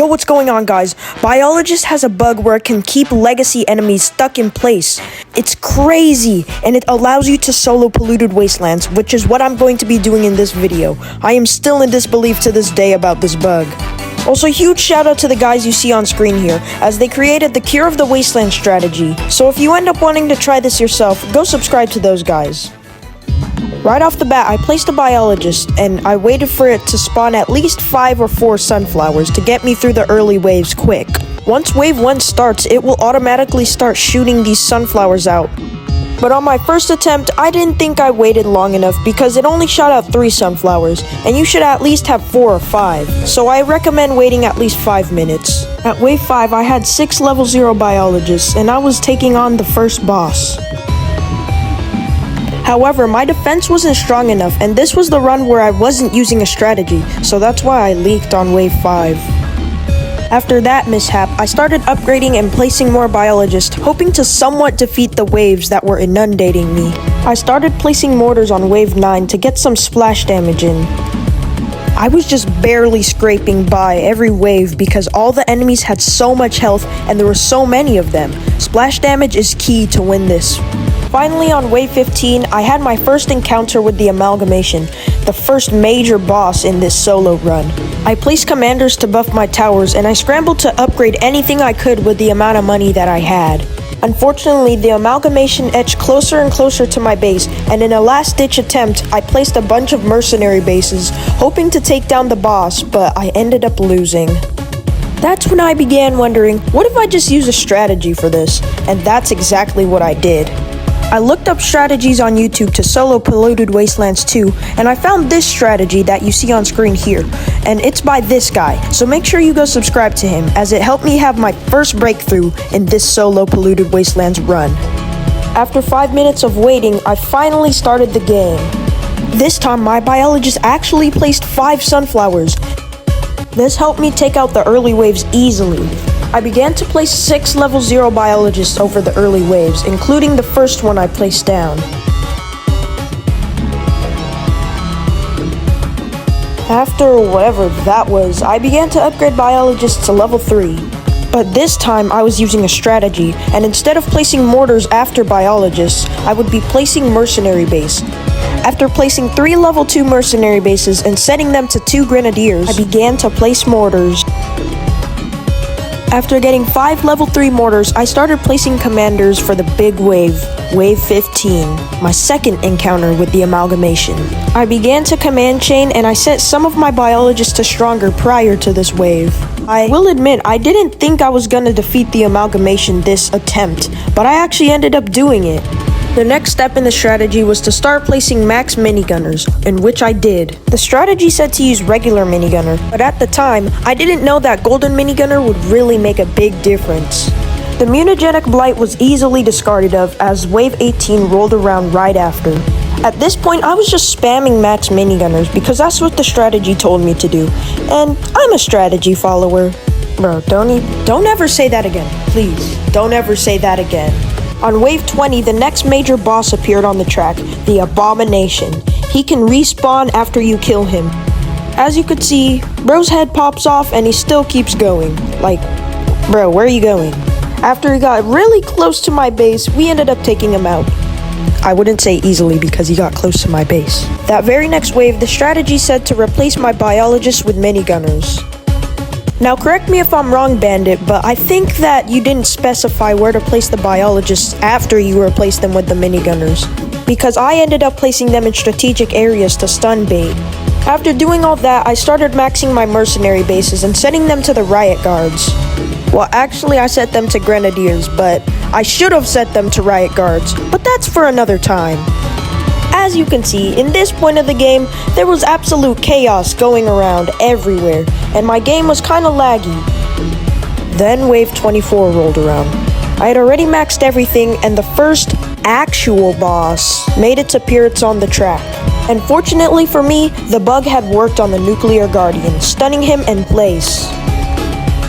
Yo, what's going on, guys? Biologist has a bug where it can keep legacy enemies stuck in place. It's crazy, and it allows you to solo Polluted Wastelands, which is what I'm going to be doing in this video. I am still in disbelief to this day about this bug. Also, huge shout out to the guys you see on screen here, as they created the Cure of the Wasteland strategy. So if you end up wanting to try this yourself, go subscribe to those guys. Right off the bat, I placed a biologist, and I waited for it to spawn at least 5 or 4 sunflowers to get me through the early waves quick. Once wave 1 starts, it will automatically start shooting these sunflowers out. But on my first attempt, I didn't think I waited long enough because it only shot out 3 sunflowers, and you should at least have 4 or 5, so I recommend waiting at least 5 minutes. At wave 5, I had 6 level 0 biologists, and I was taking on the first boss. However, my defense wasn't strong enough, and this was the run where I wasn't using a strategy, so that's why I leaked on wave 5. After that mishap, I started upgrading and placing more biologists, hoping to somewhat defeat the waves that were inundating me. I started placing mortars on wave 9 to get some splash damage in. I was just barely scraping by every wave because all the enemies had so much health and there were so many of them. Splash damage is key to win this. Finally, on wave 15, I had my first encounter with the amalgamation, the first major boss in this solo run. I placed commanders to buff my towers, and I scrambled to upgrade anything I could with the amount of money that I had. Unfortunately, the amalgamation edged closer and closer to my base, and in a last-ditch attempt, I placed a bunch of mercenary bases, hoping to take down the boss, but I ended up losing. That's when I began wondering, what if I just use a strategy for this? And that's exactly what I did. I looked up strategies on YouTube to solo Polluted Wastelands 2, and I found this strategy that you see on screen here, and it's by this guy, so make sure you go subscribe to him, as it helped me have my first breakthrough in this solo Polluted Wastelands run. After 5 minutes of waiting, I finally started the game. This time, my biologist actually placed 5 sunflowers. This helped me take out the early waves easily. I began to place 6 level 0 biologists over the early waves, including the first one I placed down. After whatever that was, I began to upgrade biologists to level 3. But this time I was using a strategy, and instead of placing mortars after biologists, I would be placing mercenary base. After placing 3 level 2 mercenary bases and setting them to 2 grenadiers, I began to place mortars. After getting 5 level 3 mortars, I started placing commanders for the big wave, wave 15, my second encounter with the amalgamation. I began to command chain, and I set some of my biologists to stronger prior to this wave. I will admit, I didn't think I was gonna defeat the amalgamation this attempt, but I actually ended up doing it. The next step in the strategy was to start placing max minigunners, in which I did. The strategy said to use regular minigunner, but at the time, I didn't know that golden minigunner would really make a big difference. The mutagenic blight was easily discarded of as wave 18 rolled around right after. At this point, I was just spamming max minigunners because that's what the strategy told me to do, and I'm a strategy follower. Bro, don't ever say that again, please. Don't ever say that again. On wave 20, the next major boss appeared on the track, the Abomination. He can respawn after you kill him. As you could see, bro's head pops off and he still keeps going. Like, bro, where are you going? After he got really close to my base, we ended up taking him out. I wouldn't say easily because he got close to my base. That very next wave, the strategy said to replace my biologists with minigunners. Now correct me if I'm wrong, Bandit, but I think that you didn't specify where to place the biologists after you replaced them with the minigunners, because I ended up placing them in strategic areas to stun bait. After doing all that, I started maxing my mercenary bases and setting them to the riot guards. Well, actually I set them to grenadiers, but I should have set them to riot guards, but that's for another time. As you can see, in this point of the game, there was absolute chaos going around everywhere, and my game was kinda laggy. Then wave 24 rolled around. I had already maxed everything, and the first actual boss made its appearance on the track. And fortunately for me, the bug had worked on the Nuclear Guardian, stunning him in place.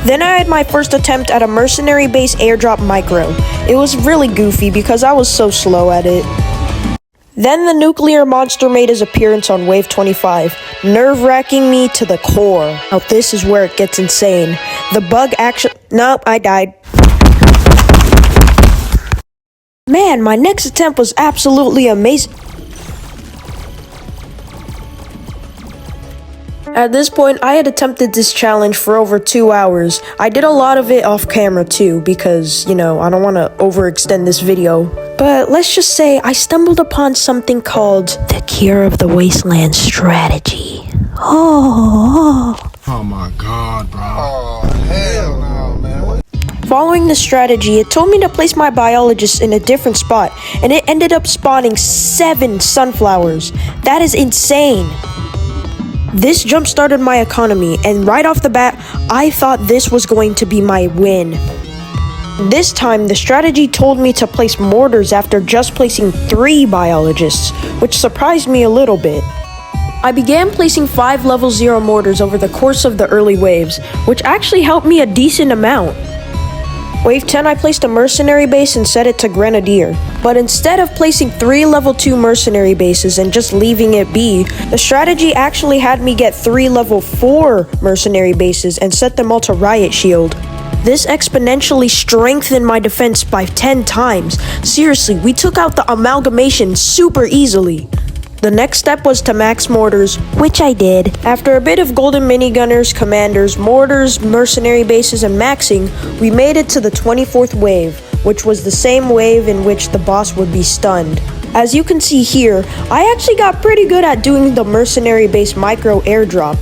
Then I had my first attempt at a mercenary base airdrop micro. It was really goofy because I was so slow at it. Then the nuclear monster made his appearance on wave 25, nerve-wracking me to the core. Now this is where it gets insane. the bug actually... Nope, I died. Man, my next attempt was absolutely amazing. At this point, I had attempted this challenge for over 2 hours. I did a lot of it off camera too, because, you know, I don't want to overextend this video. But let's just say I stumbled upon something called the Cure of the Wasteland strategy. Oh my god, bro. Oh, hell no, man. Following the strategy, it told me to place my biologist in a different spot, and it ended up spawning 7 sunflowers. That is insane. This jump-started my economy, and right off the bat, I thought this was going to be my win. This time, the strategy told me to place mortars after just placing 3 biologists, which surprised me a little bit. I began placing 5 level 0 mortars over the course of the early waves, which actually helped me a decent amount. Wave 10, I placed a mercenary base and set it to Grenadier. But instead of placing 3 level 2 mercenary bases and just leaving it be, the strategy actually had me get 3 level 4 mercenary bases and set them all to Riot Shield. This exponentially strengthened my defense by 10 times. Seriously, we took out the amalgamation super easily. The next step was to max mortars, which I did. After a bit of golden minigunners, commanders, mortars, mercenary bases, and maxing, we made it to the 24th wave, which was the same wave in which the boss would be stunned. As you can see here, I actually got pretty good at doing the mercenary base micro airdrop.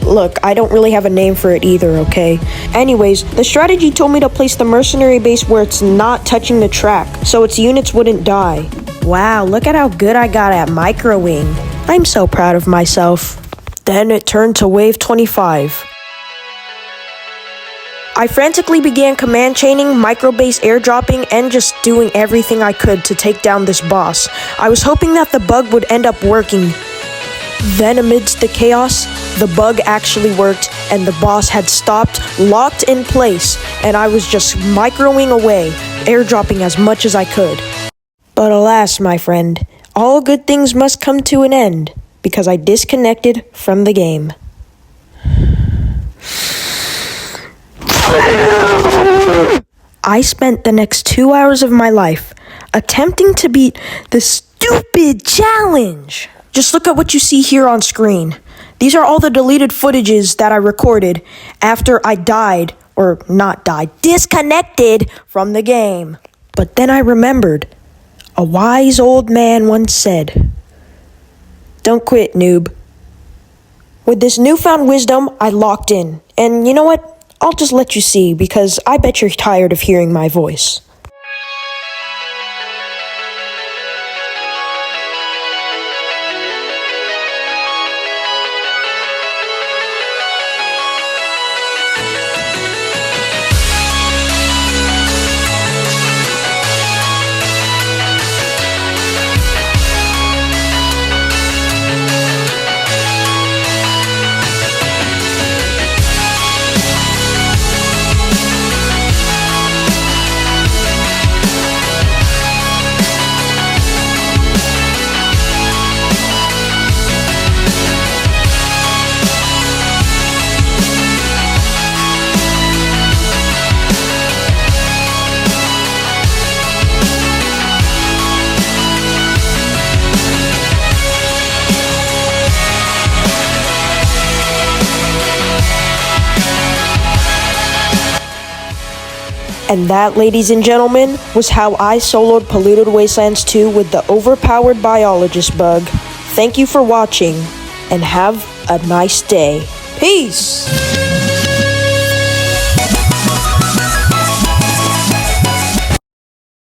Look, I don't really have a name for it either, okay? Anyways, the strategy told me to place the mercenary base where it's not touching the track, so its units wouldn't die. Wow, look at how good I got at microwing. I'm so proud of myself. Then it turned to wave 25. I frantically began command chaining, microbase airdropping, and just doing everything I could to take down this boss. I was hoping that the bug would end up working. Then amidst the chaos, the bug actually worked and the boss had stopped, locked in place, and I was just microing away, airdropping as much as I could. But alas, my friend, all good things must come to an end, because I disconnected from the game. I spent the next 2 hours of my life attempting to beat the stupid challenge. Just look at what you see here on screen. These are all the deleted footages that I recorded after I died, or not died, disconnected from the game. But then I remembered. A wise old man once said, "Don't quit, noob." With this newfound wisdom, I locked in. And you know what? I'll just let you see, because I bet you're tired of hearing my voice. And that, ladies and gentlemen, was how I soloed Polluted Wastelands 2 with the overpowered biologist bug. Thank you for watching, and have a nice day. Peace!